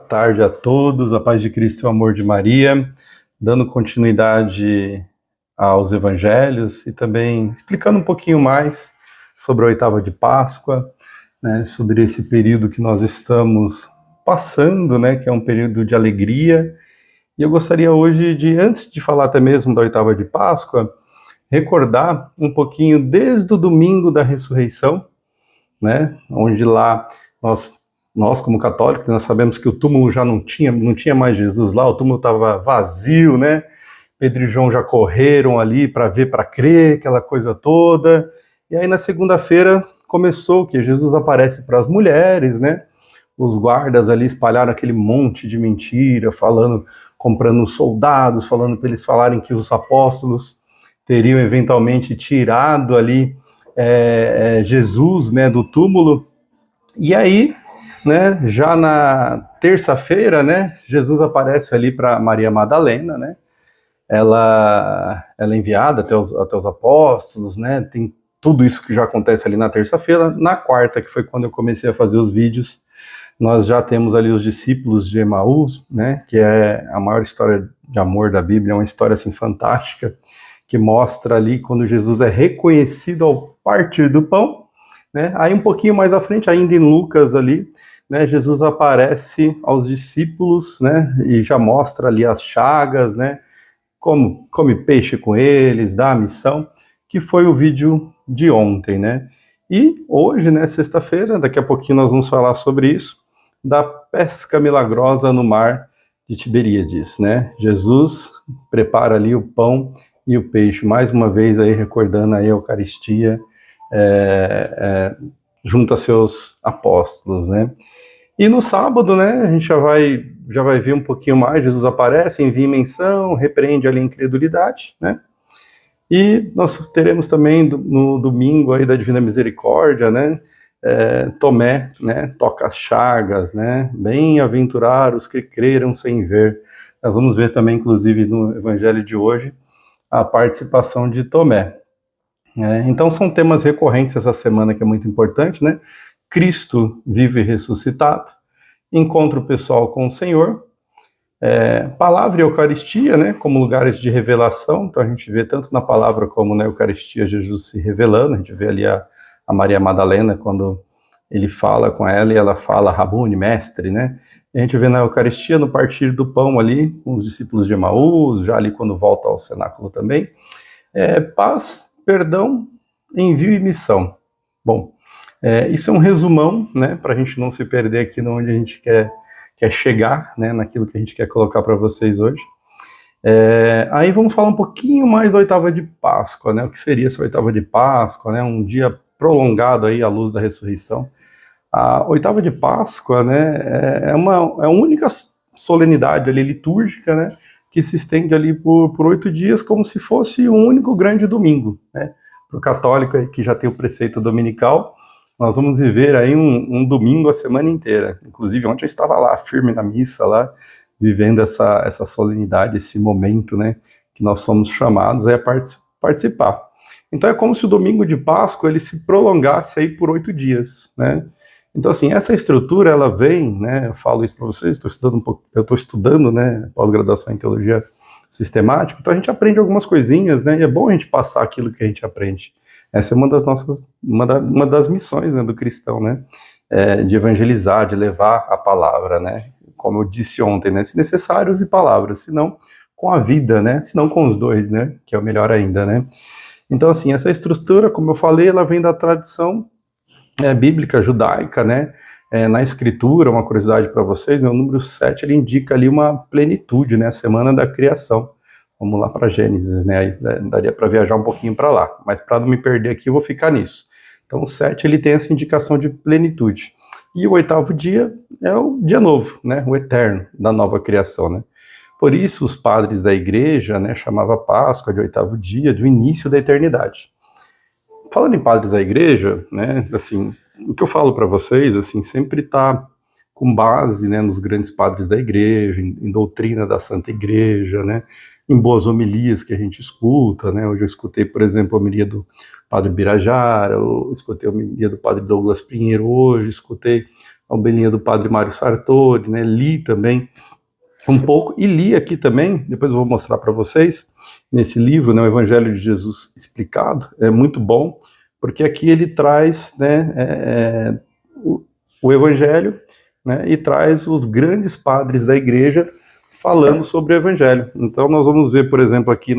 tarde a todos, a paz de Cristo e o amor de Maria, dando continuidade aos evangelhos e também explicando um pouquinho mais sobre a oitava de Páscoa, né, sobre esse período que nós estamos passando, né, que é um período de alegria. E eu gostaria hoje de, antes de falar até mesmo da oitava de Páscoa, recordar um pouquinho desde o domingo da ressurreição, né, onde lá nós como católicos, nós sabemos que o túmulo já não tinha mais Jesus lá, o túmulo estava vazio, né? Pedro e João já correram ali para ver, para crer, aquela coisa toda. E aí na segunda-feira começou que Jesus aparece para as mulheres, né? Os guardas ali espalharam aquele monte de mentira, comprando soldados, falando para eles falarem que os apóstolos teriam eventualmente tirado ali Jesus, né, do túmulo. E aí, né, já na terça-feira, né, Jesus aparece ali para Maria Madalena, né, ela é enviada até os apóstolos, né, tem tudo isso que já acontece ali na terça-feira. Na quarta, que foi quando eu comecei a fazer os vídeos, nós já temos ali os discípulos de Emaús, né, que é a maior história de amor da Bíblia, é uma história assim fantástica, que mostra ali quando Jesus é reconhecido ao partir do pão, né? Aí um pouquinho mais à frente, ainda em Lucas ali, né, Jesus aparece aos discípulos, né, e já mostra ali as chagas, né, como come peixe com eles, dá a missão, que foi o vídeo de ontem, né? E hoje, né, sexta-feira, daqui a pouquinho nós vamos falar sobre isso, da pesca milagrosa no mar de Tiberíades, né? Jesus prepara ali o pão e o peixe, mais uma vez aí recordando a Eucaristia junto a seus apóstolos, né? E no sábado, né, a gente já vai ver um pouquinho mais, Jesus aparece, envia menção, repreende ali a incredulidade, né? E nós teremos também no domingo aí da Divina Misericórdia, né, Tomé, né, toca as chagas, né, bem-aventurados que creram sem ver. Nós vamos ver também, inclusive, no evangelho de hoje, a participação de Tomé. Então são temas recorrentes essa semana que é muito importante, né? Cristo vivo e ressuscitado, encontro pessoal com o Senhor, palavra e Eucaristia, né, como lugares de revelação. Então a gente vê tanto na palavra como na Eucaristia Jesus se revelando. A gente vê ali a Maria Madalena, quando ele fala com ela e ela fala Rabuni, mestre, né? E a gente vê na Eucaristia, no partir do pão ali, com os discípulos de Emaús, já ali quando volta ao cenáculo também, paz, perdão, envio e missão. Bom, isso é um resumão, né, para a gente não se perder aqui onde a gente quer chegar, né, naquilo que a gente quer colocar para vocês hoje. Aí vamos falar um pouquinho mais da oitava de Páscoa, né, o que seria essa oitava de Páscoa, né, um dia prolongado aí à luz da ressurreição. A oitava de Páscoa, né, é uma única solenidade ali litúrgica, né, que se estende ali por 8 dias, como se fosse um único grande domingo, né? Para o católico aí que já tem o preceito dominical, nós vamos viver aí um domingo a semana inteira. Inclusive, ontem eu estava lá, firme na missa, lá, vivendo essa solenidade, esse momento, né, que nós somos chamados a participar. Então é como se o domingo de Páscoa ele se prolongasse aí por 8 dias, né? Então, assim, essa estrutura, ela vem, né, eu falo isso para vocês, eu estou estudando, né, pós-graduação em Teologia Sistemática, então a gente aprende algumas coisinhas, né, e é bom a gente passar aquilo que a gente aprende. Essa é uma das missões, né, do cristão, né, de evangelizar, de levar a palavra, né, como eu disse ontem, né, se necessários e palavras, se não com a vida, né, se não com os dois, né, que é o melhor ainda, né. Então, assim, essa estrutura, como eu falei, ela vem da tradição bíblica, judaica, né? Na escritura, uma curiosidade para vocês, né, o número 7, ele indica ali uma plenitude, né? A semana da criação. Vamos lá para Gênesis, né? Aí daria para viajar um pouquinho para lá, mas para não me perder aqui, eu vou ficar nisso. Então, o 7, ele tem essa indicação de plenitude. E o oitavo dia é o dia novo, né? O eterno, da nova criação, né? Por isso, os padres da igreja, né, chamavam a Páscoa de oitavo dia, do início da eternidade. Falando em padres da igreja, né, assim, o que eu falo para vocês, assim, sempre está com base, né, nos grandes padres da igreja, em doutrina da Santa Igreja, né, em boas homilias que a gente escuta, né. Hoje eu escutei, por exemplo, a homilia do Padre Birajara, eu escutei a homilia do Padre Douglas Pinheiro hoje, escutei a homilia do Padre Mário Sartori, né, li também um pouco, e li aqui também, depois eu vou mostrar para vocês, nesse livro, né, o Evangelho de Jesus Explicado, é muito bom, porque aqui ele traz, né, o Evangelho, né, e traz os grandes padres da igreja falando sobre o Evangelho. Então nós vamos ver, por exemplo, aqui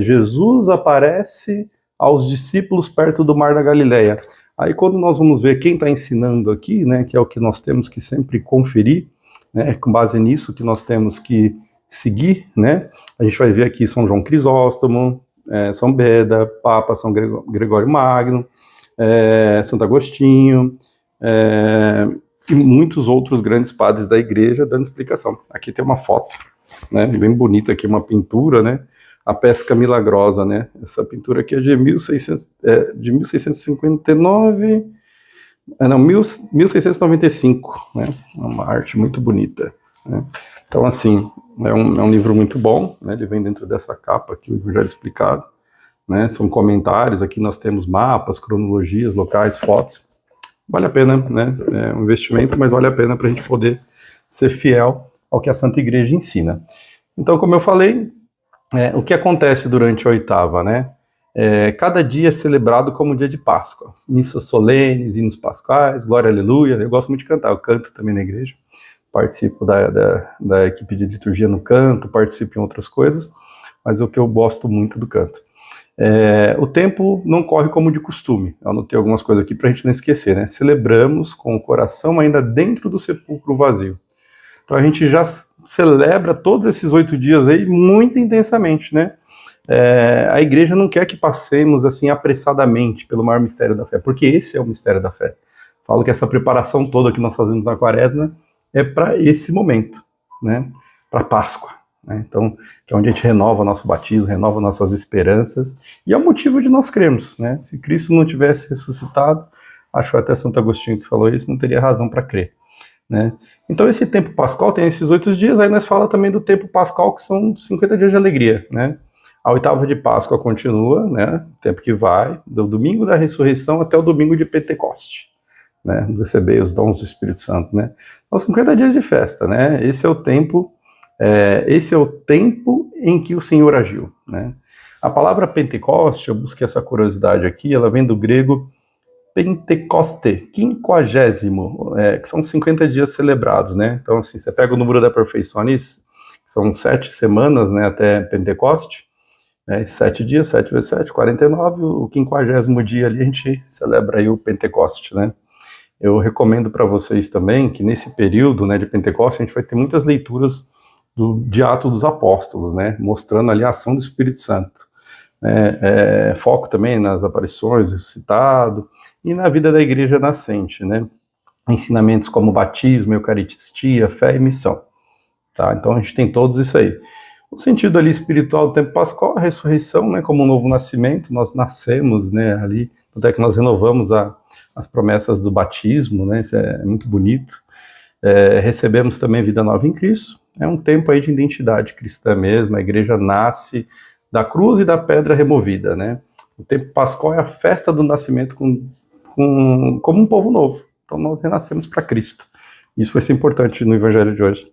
Jesus aparece aos discípulos perto do Mar da Galileia. Aí quando nós vamos ver quem está ensinando aqui, né, que é o que nós temos que sempre conferir, né, com base nisso que nós temos que seguir, né, a gente vai ver aqui São João Crisóstomo, São Beda, Papa São Gregório Magno, Santo Agostinho, e muitos outros grandes padres da igreja dando explicação. Aqui tem uma foto, né, bem bonita aqui, uma pintura, né, a Pesca Milagrosa, né, essa pintura aqui é de 1659, não, 1695, né, uma arte muito bonita, né. Então, assim, é um livro muito bom, né, ele vem dentro dessa capa aqui, o Evangelho Explicado, né, são comentários, aqui nós temos mapas, cronologias, locais, fotos, vale a pena, né, é um investimento, mas vale a pena para a gente poder ser fiel ao que a Santa Igreja ensina. Então, como eu falei, o que acontece durante a oitava, né, cada dia é celebrado como dia de Páscoa, missas solenes, hinos pascais, glória, aleluia, eu gosto muito de cantar, eu canto também na igreja, participo da equipe de liturgia no canto, participo em outras coisas, mas o que eu gosto muito do canto. O tempo não corre como de costume, eu anotei algumas coisas aqui para a gente não esquecer, né, celebramos com o coração ainda dentro do sepulcro vazio. Então a gente já celebra todos esses 8 dias aí muito intensamente, né, a igreja não quer que passemos assim apressadamente pelo maior mistério da fé, porque esse é o mistério da fé. Falo que essa preparação toda que nós fazemos na quaresma é para esse momento, né, para Páscoa, né? Então, que é onde a gente renova nosso batismo, renova nossas esperanças, e é o motivo de nós crermos, né? Se Cristo não tivesse ressuscitado, acho que até Santo Agostinho que falou isso, não teria razão para crer, né? Então esse tempo pascal tem esses 8 dias, aí nós fala também do tempo pascal, que são 50 dias de alegria, né? A oitava de Páscoa continua, né? O tempo que vai, do domingo da ressurreição até o domingo de Pentecoste, né? Vamos receber os dons do Espírito Santo, né? São 50 dias de festa, né? Esse é o tempo em que o Senhor agiu, né? A palavra Pentecoste, eu busquei essa curiosidade aqui, ela vem do grego Pentecoste, quinquagésimo, que são 50 dias celebrados, né? Então, assim, você pega o número da perfeição ali, são 7 semanas, né, até Pentecoste, 7 dias, 7 vezes 7, 49, o 50º dia ali a gente celebra aí o Pentecoste, né? Eu recomendo para vocês também que nesse período, né, de Pentecoste a gente vai ter muitas leituras de Atos dos Apóstolos, né, mostrando ali a ação do Espírito Santo. Foco também nas aparições, ressuscitado, e na vida da igreja nascente, né, ensinamentos como batismo, eucaristia, fé e missão, tá? Então a gente tem todos isso aí. O sentido ali espiritual do tempo pascal, a ressurreição, né, como um novo nascimento, nós nascemos, né, ali, até que nós renovamos as promessas do batismo, né, isso é muito bonito. Recebemos também vida nova em Cristo, é um tempo aí de identidade cristã mesmo, a igreja nasce da cruz e da pedra removida, né. O tempo pascal é a festa do nascimento como um povo novo, então nós renascemos para Cristo. Isso vai ser importante no Evangelho de hoje.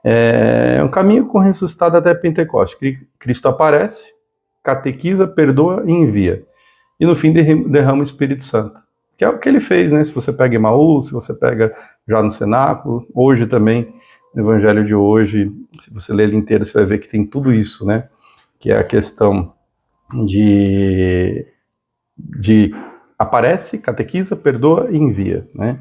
É um caminho com ressuscitado até Pentecoste. Cristo aparece, catequiza, perdoa e envia. E no fim derrama o Espírito Santo. Que é o que ele fez, né? Se você pega Emaús, se você pega já no cenáculo, hoje também, no Evangelho de hoje, se você ler ele inteiro, você vai ver que tem tudo isso, né? Que é a questão de aparece, catequiza, perdoa e envia, né?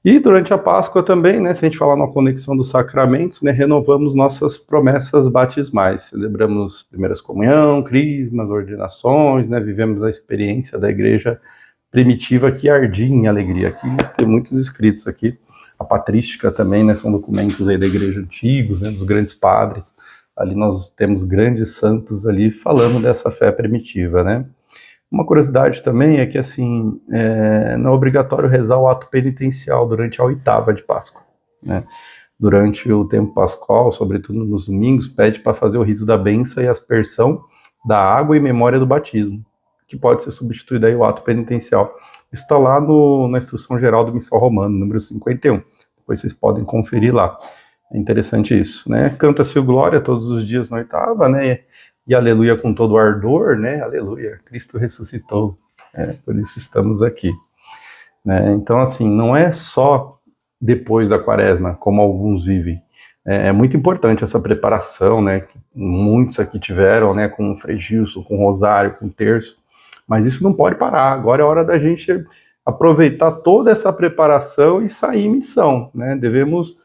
E durante a Páscoa também, né, se a gente falar na conexão dos sacramentos, né, renovamos nossas promessas batismais, celebramos primeira comunhão, crismas, ordenações, né, vivemos a experiência da igreja primitiva que ardia em alegria. Aqui tem muitos escritos aqui, a patrística também, né, são documentos aí da igreja antigos, né, dos grandes padres, ali nós temos grandes santos ali falando dessa fé primitiva, né. Uma curiosidade também é que, assim, não é obrigatório rezar o ato penitencial durante a oitava de Páscoa, né? Durante o tempo pascual, sobretudo nos domingos, pede para fazer o rito da bênção e aspersão da água em memória do batismo, que pode ser substituído aí o ato penitencial. Isso está lá na Instrução Geral do Missal Romano, número 51. Depois vocês podem conferir lá. É interessante isso, né? Canta-se o Glória todos os dias na oitava, né? E aleluia com todo o ardor, né? Aleluia, Cristo ressuscitou. Por isso estamos aqui, né? Então, assim, não é só depois da quaresma, como alguns vivem. É muito importante essa preparação, né? Que muitos aqui tiveram, né? Com o Frei Gilson, com o Rosário, com o Terço. Mas isso não pode parar. Agora é hora da gente aproveitar toda essa preparação e sair em missão, né? Devemos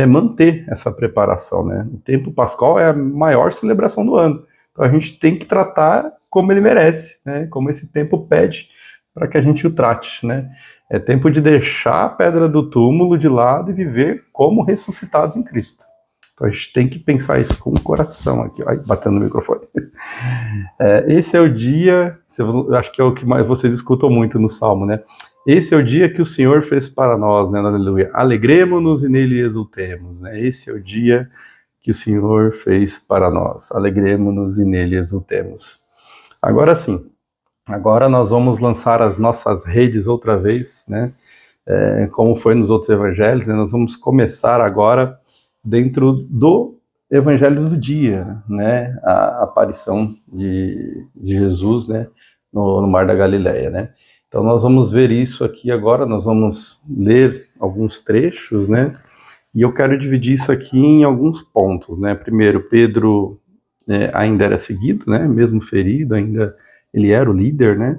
manter essa preparação, né? O tempo pascal é a maior celebração do ano. Então a gente tem que tratar como ele merece, né? Como esse tempo pede para que a gente o trate, né? É tempo de deixar a pedra do túmulo de lado e viver como ressuscitados em Cristo. Então a gente tem que pensar isso com o coração aqui. Ai, batendo no microfone. Esse é o dia, eu acho que é o que mais vocês escutam muito no Salmo, né? Esse é o dia que o Senhor fez para nós, né? Aleluia. Alegremo-nos e nele exultemos, né? Esse é o dia que o Senhor fez para nós. Alegremo-nos e nele exultemos. Agora sim. Agora nós vamos lançar as nossas redes outra vez, né? Como foi nos outros evangelhos, né? Nós vamos começar agora dentro do evangelho do dia, né? A aparição de Jesus, né? No Mar da Galileia, né? Então nós vamos ver isso aqui agora, nós vamos ler alguns trechos, né? E eu quero dividir isso aqui em alguns pontos, né? Primeiro, Pedro ainda era seguido, né? Mesmo ferido, ainda ele era o líder, né?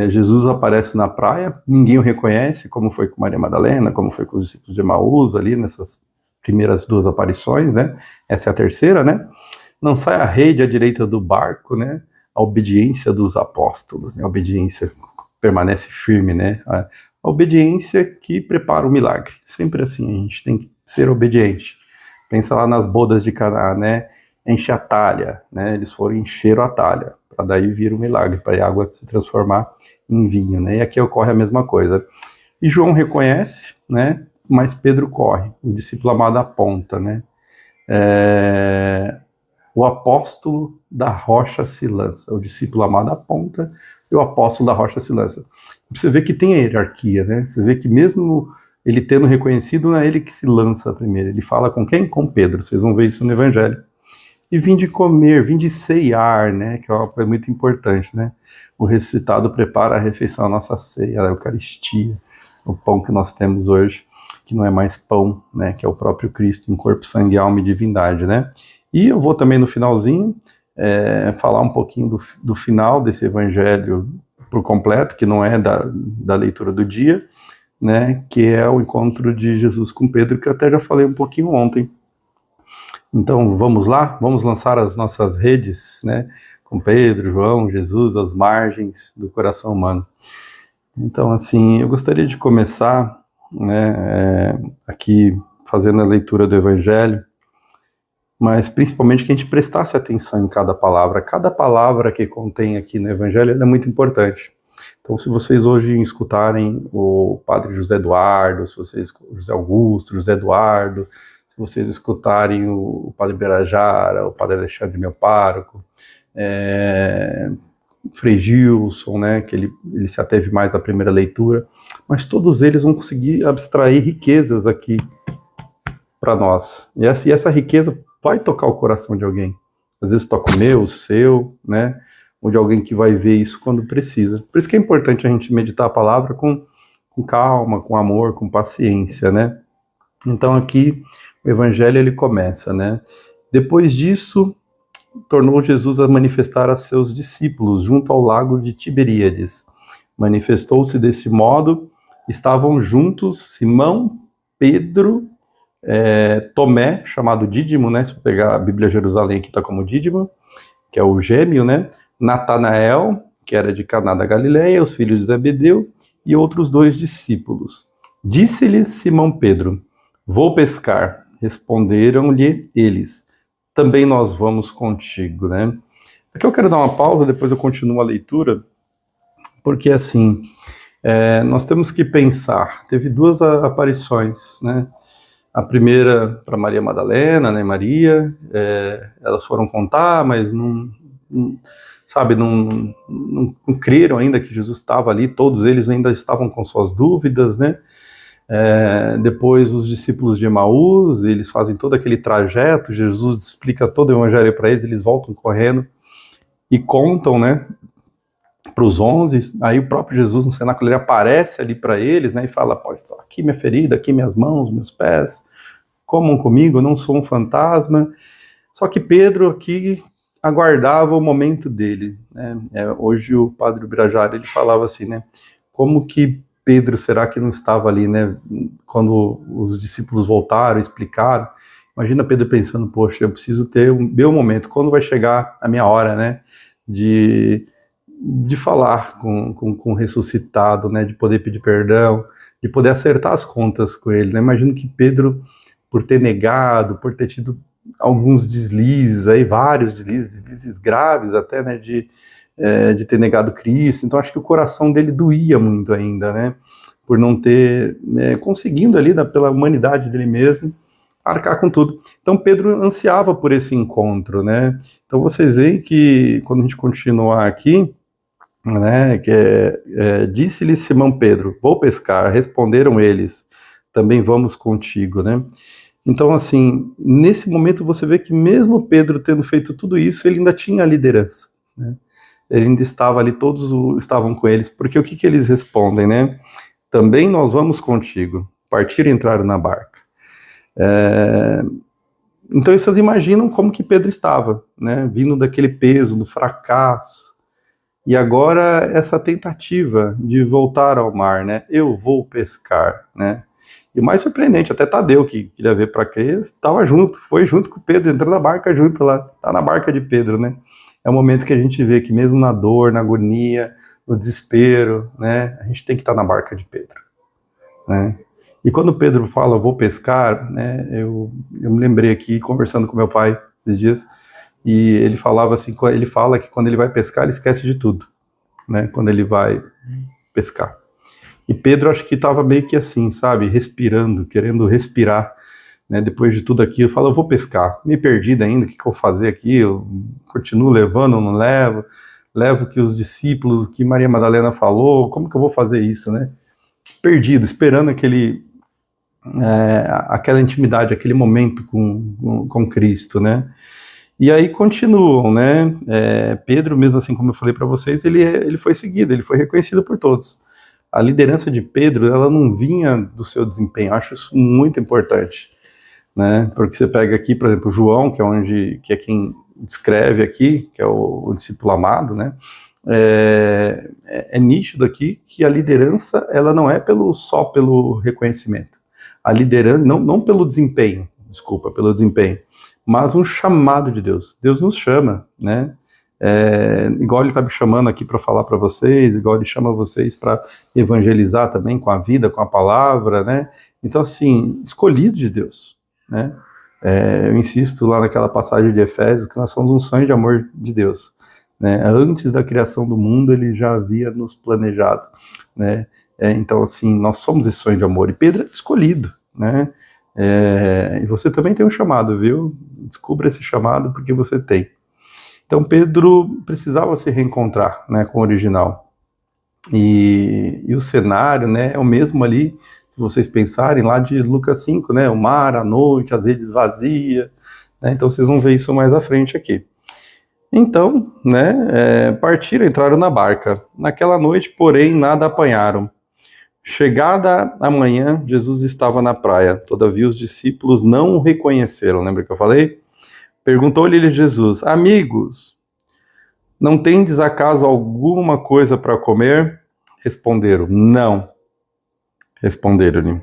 Jesus aparece na praia, ninguém o reconhece, como foi com Maria Madalena, como foi com os discípulos de Emaús, ali nessas primeiras duas aparições, né? Essa é a terceira, né? Não sai a rede à direita do barco, né? A obediência dos apóstolos, né? A obediência permanece firme, né? A obediência que prepara o milagre. Sempre assim, a gente tem que ser obediente. Pensa lá nas bodas de Caná, né? Enche a talha, né? Eles foram encher a talha, para daí vir o milagre, para a água se transformar em vinho, né? E aqui ocorre a mesma coisa. E João reconhece, né? Mas Pedro corre, o discípulo amado aponta, né? O apóstolo da rocha se lança, o discípulo amado aponta e o apóstolo da rocha se lança. Você vê que tem a hierarquia, né? Você vê que mesmo ele tendo reconhecido, não é ele que se lança primeiro. Ele fala com quem? Com Pedro. Vocês vão ver isso no Evangelho. E vim de comer, vim de ceiar, né? Que é uma coisa muito importante, né? O ressuscitado prepara a refeição, a nossa ceia, a Eucaristia, o pão que nós temos hoje, que não é mais pão, né? Que é o próprio Cristo em corpo, sangue, alma e divindade, né? E eu vou também no finalzinho falar um pouquinho do final desse Evangelho por completo, que não é da leitura do dia, né? Que é o encontro de Jesus com Pedro, que eu até já falei um pouquinho ontem. Então, vamos lá? Vamos lançar as nossas redes, né? Com Pedro, João, Jesus, as margens do coração humano. Então, assim, eu gostaria de começar, né, aqui fazendo a leitura do Evangelho, mas principalmente que a gente prestasse atenção em cada palavra. Cada palavra que contém aqui no Evangelho é muito importante. Então, se vocês hoje escutarem o Padre José Eduardo, se vocês José Augusto, José Eduardo, se vocês escutarem o Padre Berajara, o Padre Alexandre, meu pároco, Frei Gilson, né, que ele se ateve mais à primeira leitura, mas todos eles vão conseguir abstrair riquezas aqui para nós. E essa riqueza vai tocar o coração de alguém. Às vezes toca o meu, o seu, né, ou de alguém que vai ver isso quando precisa. Por isso que é importante a gente meditar a palavra com calma, com amor, com paciência, né. Então aqui o Evangelho ele começa, né? Depois disso, tornou Jesus a manifestar a seus discípulos junto ao lago de Tiberíades. Manifestou-se desse modo, estavam juntos Simão, Pedro, Tomé, chamado Dídimo, né? Se eu pegar a Bíblia Jerusalém aqui está como Dídimo, que é o gêmeo, né? Natanael, que era de Caná da Galileia, os filhos de Zebedeu, e outros 2 discípulos. Disse-lhes Simão Pedro: vou pescar. Responderam-lhe eles: também nós vamos contigo, né? Aqui eu quero dar uma pausa, depois eu continuo a leitura, porque assim, nós temos que pensar, teve duas aparições, né? A primeira para Maria Madalena, né, Maria, elas foram contar, mas não creram ainda que Jesus estava ali, todos eles ainda estavam com suas dúvidas, né? Depois os discípulos de Emaús, eles fazem todo aquele trajeto, Jesus explica todo o evangelho para eles voltam correndo e contam, né, para os 11, aí o próprio Jesus no cenáculo ele aparece ali para eles, né, e fala, pode, aqui minha ferida, aqui minhas mãos, meus pés, comam comigo, eu não sou um fantasma. Só que Pedro aqui aguardava o momento dele, né? Hoje o padre Birajara, ele falava assim, né, como que Pedro, será que não estava ali, né, quando os discípulos voltaram, explicaram, imagina Pedro pensando, poxa, eu preciso ter o meu momento, quando vai chegar a minha hora, né, de falar com o ressuscitado, né, de poder pedir perdão, de poder acertar as contas com ele, né? Imagino que Pedro, por ter negado, por ter tido alguns deslizes, aí vários deslizes graves até, né, de ter negado Cristo, então acho que o coração dele doía muito ainda, né, por não ter conseguindo ali, pela humanidade dele mesmo, arcar com tudo. Então Pedro ansiava por esse encontro, né, então vocês veem que, quando a gente continuar aqui, né, disse-lhe Simão Pedro, vou pescar, responderam eles, também vamos contigo, né. Então, assim, nesse momento você vê que mesmo Pedro tendo feito tudo isso, ele ainda tinha a liderança, né? Ele ainda estava ali, todos estavam com eles, porque o que eles respondem, né? Também nós vamos contigo. Partiram e entraram na barca. Então vocês imaginam como que Pedro estava, né? Vindo daquele peso, do fracasso, e agora essa tentativa de voltar ao mar, né? Eu vou pescar, né? E o mais surpreendente, até Tadeu, que queria ver para quê, estava junto, foi junto com o Pedro, entrou na barca junto lá, tá na barca de Pedro, né? É o momento que a gente vê que mesmo na dor, na agonia, no desespero, né, a gente tem que estar na barca de Pedro, né? E quando Pedro fala, vou pescar, né, eu me lembrei aqui, conversando com meu pai esses dias, e ele falava assim, ele fala que quando ele vai pescar, ele esquece de tudo, né, quando ele vai pescar. E Pedro acho que estava meio que assim, sabe, respirando, querendo respirar, né, depois de tudo aquilo, fala, eu vou pescar, meio perdido ainda, o que eu vou fazer aqui, eu continuo levando, não levo, levo que os discípulos, que Maria Madalena falou, como que eu vou fazer isso, né, perdido, esperando aquela intimidade, aquele momento com Cristo, né. E aí continuam, né, Pedro, mesmo assim como eu falei para vocês, ele foi seguido, ele foi reconhecido por todos. A liderança de Pedro, ela não vinha do seu desempenho, eu acho isso muito importante, né, porque você pega aqui, por exemplo, João, que é quem descreve aqui, que é o discípulo amado, né, nítido aqui que a liderança, ela não é só pelo reconhecimento, a liderança, não pelo desempenho, pelo desempenho, mas um chamado de Deus, Deus nos chama, né, igual ele está me chamando aqui para falar para vocês, igual ele chama vocês para evangelizar também com a vida, com a palavra, né? Então, assim, escolhido de Deus, né? Eu insisto lá naquela passagem de Efésios que nós somos um sonho de amor de Deus, né? Antes da criação do mundo, ele já havia nos planejado, né? Então, assim, nós somos esse sonho de amor, e Pedro é escolhido, né? E você também tem um chamado, viu? Descubra esse chamado porque você tem. Então Pedro precisava se reencontrar, né, com o original. E o cenário, né, é o mesmo ali, se vocês pensarem, lá de Lucas 5, né, o mar, a noite, as redes vazias, né, então vocês vão ver isso mais à frente aqui. Então, né, partiram, entraram na barca. Naquela noite, porém, nada apanharam. Chegada a manhã, Jesus estava na praia. Todavia os discípulos não o reconheceram. Lembra que eu falei? Perguntou-lhe Jesus, amigos, não tendes acaso alguma coisa para comer? Responderam, não. Responderam-lhe.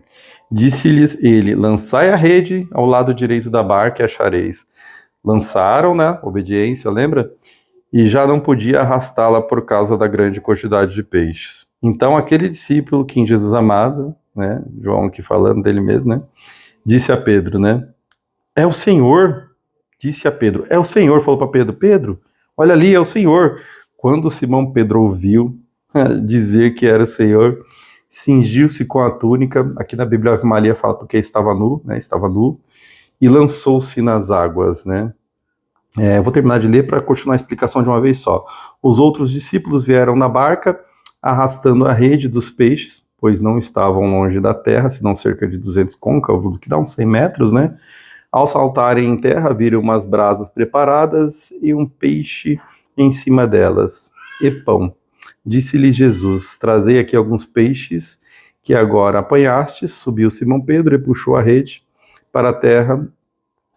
Disse-lhes ele, lançai a rede ao lado direito da barca e achareis. Lançaram, né, obediência, lembra? E já não podia arrastá-la por causa da grande quantidade de peixes. Então aquele discípulo que em Jesus amado, né, João aqui falando dele mesmo, né, disse a Pedro, né, é o Senhor. Disse a Pedro, é o Senhor, falou para Pedro, Pedro, olha ali, é o Senhor. Quando Simão Pedro ouviu dizer que era o Senhor, cingiu-se com a túnica, aqui na Bíblia Ave Maria fala porque estava nu, né, estava nu, e lançou-se nas águas, né. Eu vou terminar de ler para continuar a explicação de uma vez só. Os outros discípulos vieram na barca, arrastando a rede dos peixes, pois não estavam longe da terra, senão cerca de 200 côncavos, que dá uns 100 metros, né? Ao saltarem em terra, viram umas brasas preparadas e um peixe em cima delas, e pão. Disse-lhe Jesus: trazei aqui alguns peixes que agora apanhastes. Subiu Simão Pedro e puxou a rede para a terra,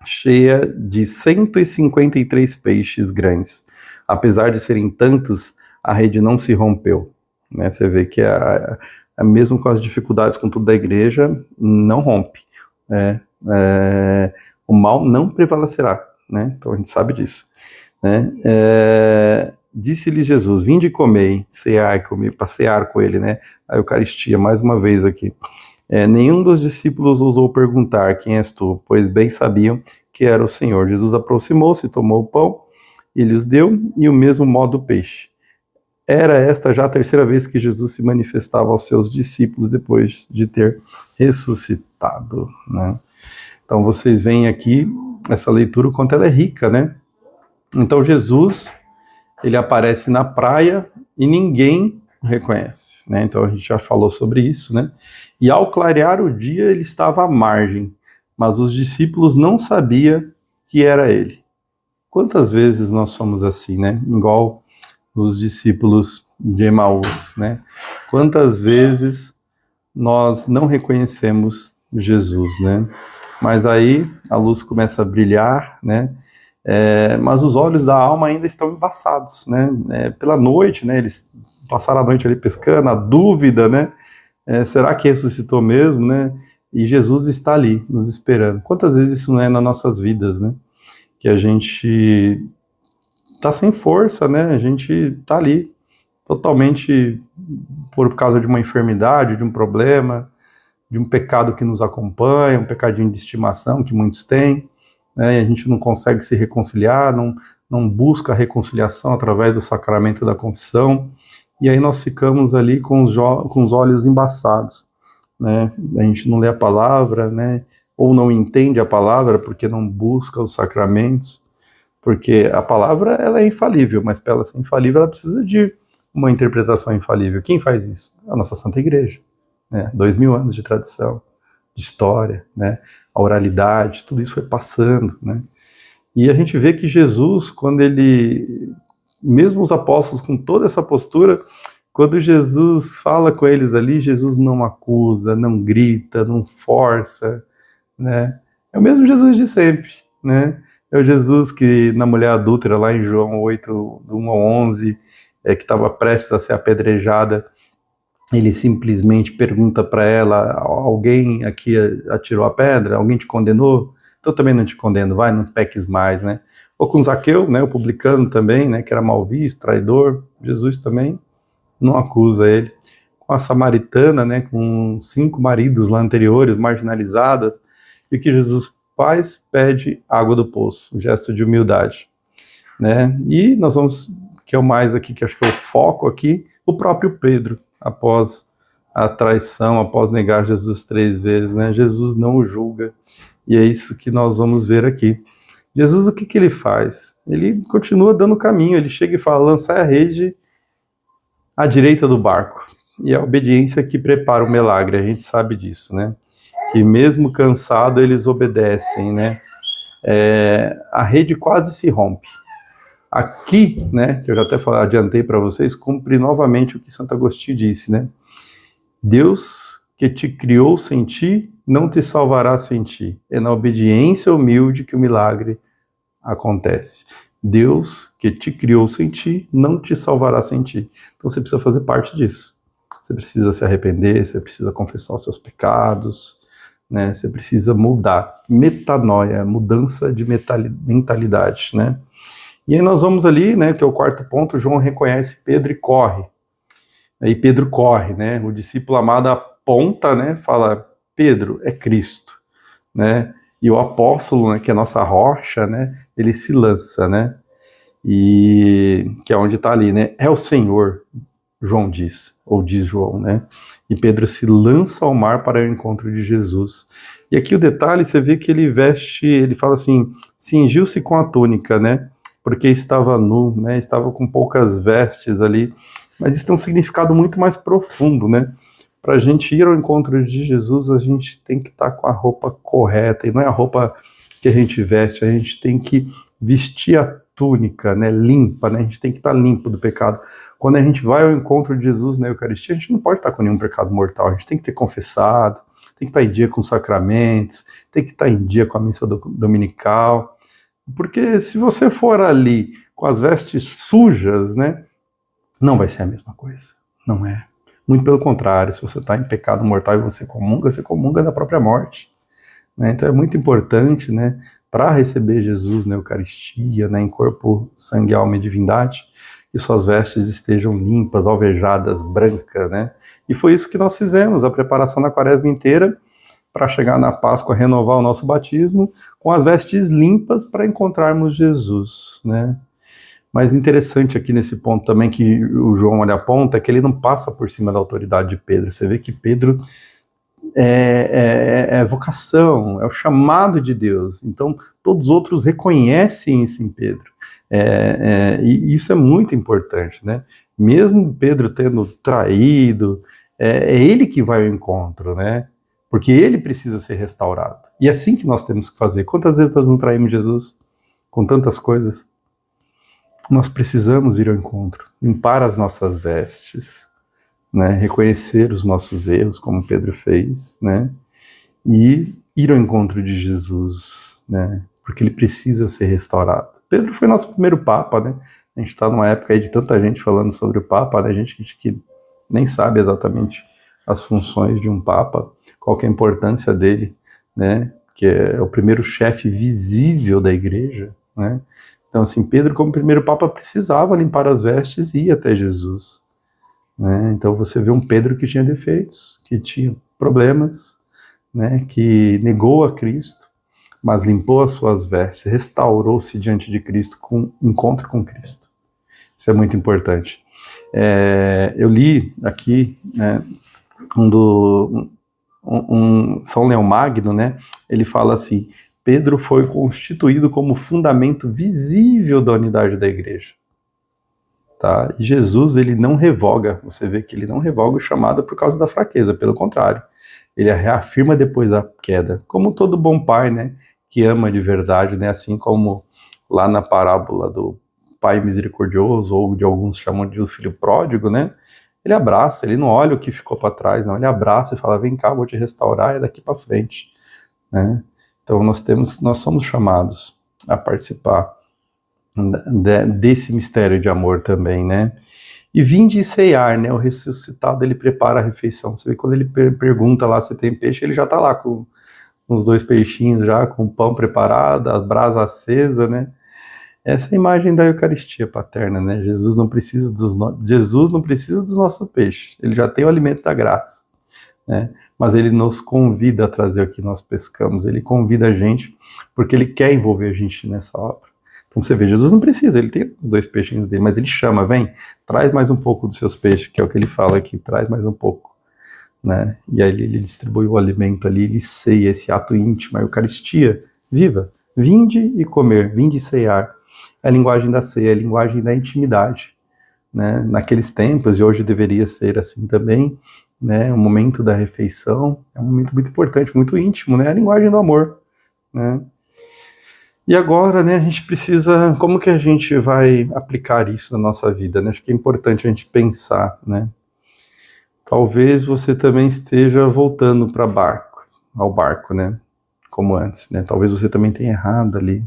cheia de 153 peixes grandes. Apesar de serem tantos, a rede não se rompeu. Né? Você vê que mesmo com as dificuldades, com tudo da igreja, não rompe. O mal não prevalecerá. Né? Então a gente sabe disso. Né? Disse-lhe Jesus: vinde e comei, cear com ele, né? A Eucaristia, mais uma vez aqui. Nenhum dos discípulos ousou perguntar: quem és tu? Pois bem sabiam que era o Senhor. Jesus aproximou-se, tomou o pão e lhes deu, e o mesmo modo o peixe. Era esta já a terceira vez que Jesus se manifestava aos seus discípulos depois de ter ressuscitado. Né? Então vocês veem aqui essa leitura, o quanto ela é rica, né? Então Jesus, ele aparece na praia e ninguém reconhece, né? Então a gente já falou sobre isso, né? E ao clarear o dia, ele estava à margem, mas os discípulos não sabiam que era ele. Quantas vezes nós somos assim, né? Igual os discípulos de Emaús, né? Quantas vezes nós não reconhecemos Jesus, né? Mas aí a luz começa a brilhar, né? Mas os olhos da alma ainda estão embaçados, né? Pela noite, né? Eles passaram a noite ali pescando, a dúvida, né? Será que ressuscitou mesmo, né? E Jesus está ali, nos esperando. Quantas vezes isso não é nas nossas vidas, né? Que a gente está sem força, né? A gente está ali, totalmente por causa de uma enfermidade, de um problema, de um pecado que nos acompanha, um pecadinho de estimação que muitos têm, né? E a gente não consegue se reconciliar, não busca a reconciliação através do sacramento da confissão, e aí nós ficamos ali com os olhos embaçados, né? A gente não lê a palavra, né? Ou não entende a palavra porque não busca os sacramentos, porque a palavra ela é infalível, mas para ela ser infalível ela precisa de uma interpretação infalível. Quem faz isso? A nossa Santa Igreja, né? 2000 anos de tradição, de história, né? A oralidade, tudo isso foi passando, né? E a gente vê que Jesus, quando ele, mesmo os apóstolos com toda essa postura, quando Jesus fala com eles ali, Jesus não acusa, não grita, não força, né? É o mesmo Jesus de sempre, né? É o Jesus que na mulher adúltera, lá em João 8, do 1 ao 11, que estava prestes a ser apedrejada, ele simplesmente pergunta para ela: alguém aqui atirou a pedra? Alguém te condenou? Então eu também não te condeno, vai, não peques mais, né? Ou com Zaqueu, né, o publicano também, né, que era mal visto, traidor, Jesus também não acusa ele. Com a samaritana, né, com 5 maridos lá anteriores, marginalizadas, e o que Jesus faz? Pede água do poço, um gesto de humildade, né? E nós vamos, que é o mais aqui, que acho que é o foco aqui, o próprio Pedro, após a traição, após negar Jesus 3 vezes, né? Jesus não o julga, e é isso que nós vamos ver aqui. Jesus, o que ele faz? Ele continua dando caminho, ele chega e fala: lançai a rede à direita do barco, e é a obediência que prepara o milagre, a gente sabe disso, né? Que mesmo cansado eles obedecem, né? A rede quase se rompe. Aqui, né, que eu já até adiantei para vocês, cumpre novamente o que Santo Agostinho disse, né? Deus que te criou sem ti, não te salvará sem ti. É na obediência humilde que o milagre acontece. Deus que te criou sem ti, não te salvará sem ti. Então você precisa fazer parte disso. Você precisa se arrepender, você precisa confessar os seus pecados, né? Você precisa mudar. Metanoia, mudança de mentalidade, né? E aí nós vamos ali, né, que é o quarto ponto, João reconhece Pedro e corre. Aí Pedro corre, né? O discípulo amado aponta, né, fala: Pedro, é Cristo, né? E o apóstolo, né, que é a nossa rocha, né, ele se lança, né? E que é onde está ali, né? É o Senhor. João diz, ou diz João, né? E Pedro se lança ao mar para o encontro de Jesus. E aqui o detalhe, você vê que ele veste, ele fala assim, cingiu-se com a túnica, né? Porque estava nu, né? Estava com poucas vestes ali. Mas isso tem um significado muito mais profundo, né? Para a gente ir ao encontro de Jesus, a gente tem que estar com a roupa correta, e não é a roupa que a gente veste, a gente tem que vestir a túnica, né, limpa, né, a gente tem que estar limpo do pecado. Quando a gente vai ao encontro de Jesus na Eucaristia, a gente não pode estar com nenhum pecado mortal, a gente tem que ter confessado, tem que estar em dia com os sacramentos, tem que estar em dia com a missa dominical, porque se você for ali com as vestes sujas, né, não vai ser a mesma coisa, não é. Muito pelo contrário, se você está em pecado mortal e você comunga da própria morte. Né? Então é muito importante, né, para receber Jesus na Eucaristia, né, em corpo, sangue, alma e divindade, que suas vestes estejam limpas, alvejadas, brancas. Né? E foi isso que nós fizemos, a preparação da quaresma inteira, para chegar na Páscoa, renovar o nosso batismo, com as vestes limpas para encontrarmos Jesus. Né? Mas interessante aqui nesse ponto também que o João aponta, é que ele não passa por cima da autoridade de Pedro. Você vê que Pedro é vocação, é o chamado de Deus. Então, todos os outros reconhecem isso em Pedro. E isso é muito importante, né? Mesmo Pedro tendo traído, é ele que vai ao encontro, né? Porque ele precisa ser restaurado. E é assim que nós temos que fazer. Quantas vezes nós não traímos Jesus com tantas coisas? Nós precisamos ir ao encontro, limpar as nossas vestes, né, reconhecer os nossos erros, como Pedro fez, né, e ir ao encontro de Jesus, né, porque ele precisa ser restaurado. Pedro foi nosso primeiro Papa, né, a gente está numa época aí de tanta gente falando sobre o Papa, né, gente que nem sabe exatamente as funções de um Papa, qual que é a importância dele, né, que é o primeiro chefe visível da Igreja, né. Então, assim, Pedro, como primeiro Papa, precisava limpar as vestes e ir até Jesus. Né? Então, você vê um Pedro que tinha defeitos, que tinha problemas, né? Que negou a Cristo, mas limpou as suas vestes, restaurou-se diante de Cristo, com encontro com Cristo. Isso é muito importante. Eu li aqui, né, São Leão Magno, né? Ele fala assim: Pedro foi constituído como fundamento visível da unidade da igreja. Tá? E Jesus, ele não revoga, você vê que ele não revoga o chamado por causa da fraqueza, pelo contrário, ele reafirma depois da queda, como todo bom pai, né, que ama de verdade, né, assim como lá na parábola do pai misericordioso, ou de alguns chamam de o filho pródigo, né, ele abraça, ele não olha o que ficou para trás, não, ele abraça e fala: vem cá, vou te restaurar, é daqui para frente, né. Então nós somos chamados a participar desse mistério de amor também, né? E vinde e ceiar, né? O ressuscitado, ele prepara a refeição. Você vê quando ele pergunta lá se tem peixe, ele já tá lá com os 2 peixinhos já, com o pão preparado, a brasa acesa, né? Essa é a imagem da Eucaristia paterna, né? Jesus não precisa dos nossos peixes, ele já tem o alimento da graça, né? Mas ele nos convida a trazer o que nós pescamos, ele convida a gente, porque ele quer envolver a gente nessa obra. Então você vê, Jesus não precisa, ele tem 2 peixinhos dele, mas ele chama: vem, traz mais um pouco dos seus peixes, que é o que ele fala aqui, traz mais um pouco, né? E aí ele distribui o alimento ali, ele ceia, esse ato íntimo, a Eucaristia viva, vinde e comer, vinde e ceiar. É a linguagem da ceia, é a linguagem da intimidade, né? Naqueles tempos, e hoje deveria ser assim também, né? O momento da refeição é um momento muito importante, muito íntimo, né? A linguagem do amor, né? E agora, né, a gente precisa, como que a gente vai aplicar isso na nossa vida, né? Acho que é importante a gente pensar, né? Talvez você também esteja voltando ao barco, né? Como antes, né? Talvez você também tenha errado ali.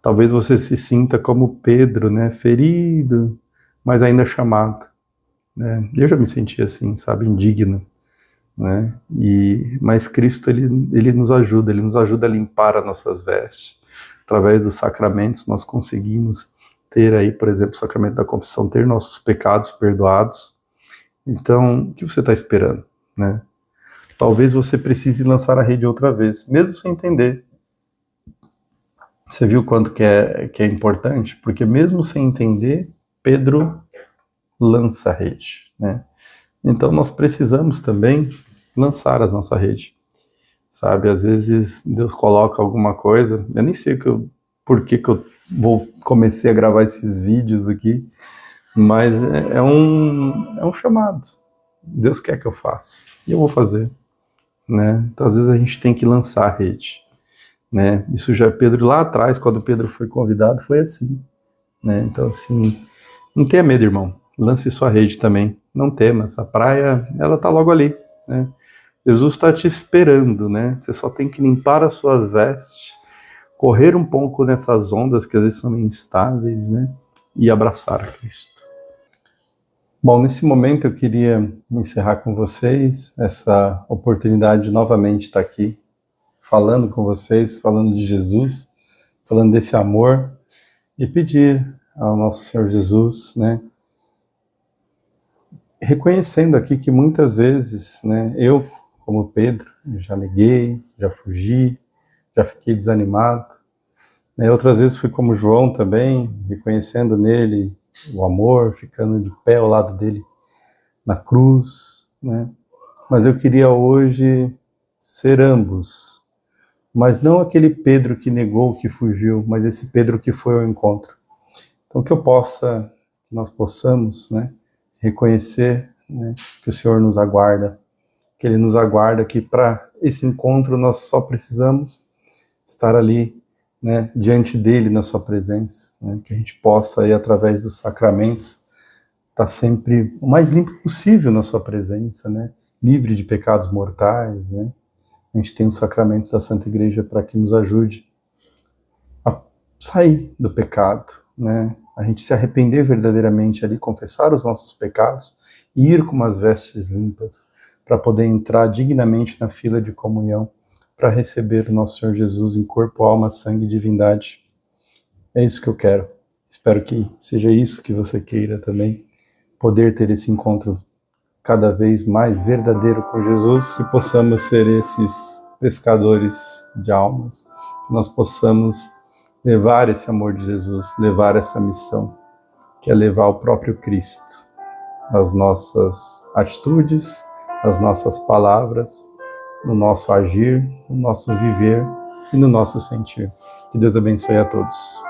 Talvez você se sinta como Pedro, né? Ferido, mas ainda chamado, né? Eu já me senti assim, sabe? Indigno, né? Mas Cristo, ele nos ajuda a limpar as nossas vestes. Através dos sacramentos nós conseguimos ter aí, por exemplo, o sacramento da confissão, ter nossos pecados perdoados. Então, o que você está esperando, né? Talvez você precise lançar a rede outra vez, mesmo sem entender. Você viu quanto que é importante? Porque mesmo sem entender, Pedro lança a rede, né? Então nós precisamos também lançar a nossa rede, sabe? Às vezes Deus coloca alguma coisa, eu nem sei por que eu comecei a gravar esses vídeos aqui, mas é um chamado. Deus quer que eu faça, e eu vou fazer, né? Então às vezes a gente tem que lançar a rede, né? Isso já Pedro lá atrás, quando Pedro foi convidado, foi assim, né? Então assim, não tenha medo, irmão, lance sua rede também, não temas, a praia, ela tá logo ali, né? Jesus está te esperando, né? Você só tem que limpar as suas vestes, correr um pouco nessas ondas que às vezes são instáveis, né? E abraçar a Cristo. Bom, nesse momento eu queria encerrar com vocês essa oportunidade de novamente estar aqui, falando com vocês, falando de Jesus, falando desse amor, e pedir ao nosso Senhor Jesus, né? Reconhecendo aqui que muitas vezes, né, eu, como Pedro, já neguei, já fugi, já fiquei desanimado. Né? Outras vezes fui como João também, reconhecendo nele o amor, ficando de pé ao lado dele na cruz. Né? Mas eu queria hoje ser ambos. Mas não aquele Pedro que negou, que fugiu, mas esse Pedro que foi ao encontro. Então que nós possamos, né, reconhecer, né, que o Senhor nos aguarda, que Ele nos aguarda, que para esse encontro nós só precisamos estar ali, né, diante dEle, na sua presença, né, que a gente possa, aí, através dos sacramentos, estar sempre o mais limpo possível na sua presença, né, livre de pecados mortais, né. A gente tem os sacramentos da Santa Igreja para que nos ajude a sair do pecado, né, a gente se arrepender verdadeiramente ali, confessar os nossos pecados e ir com umas vestes limpas para poder entrar dignamente na fila de comunhão para receber o nosso Senhor Jesus em corpo, alma, sangue e divindade. É isso que eu quero. Espero que seja isso que você queira também, poder ter esse encontro cada vez mais verdadeiro com Jesus e possamos ser esses pescadores de almas, que nós possamos levar esse amor de Jesus, levar essa missão, que é levar o próprio Cristo nas nossas atitudes, nas nossas palavras, no nosso agir, no nosso viver e no nosso sentir. Que Deus abençoe a todos.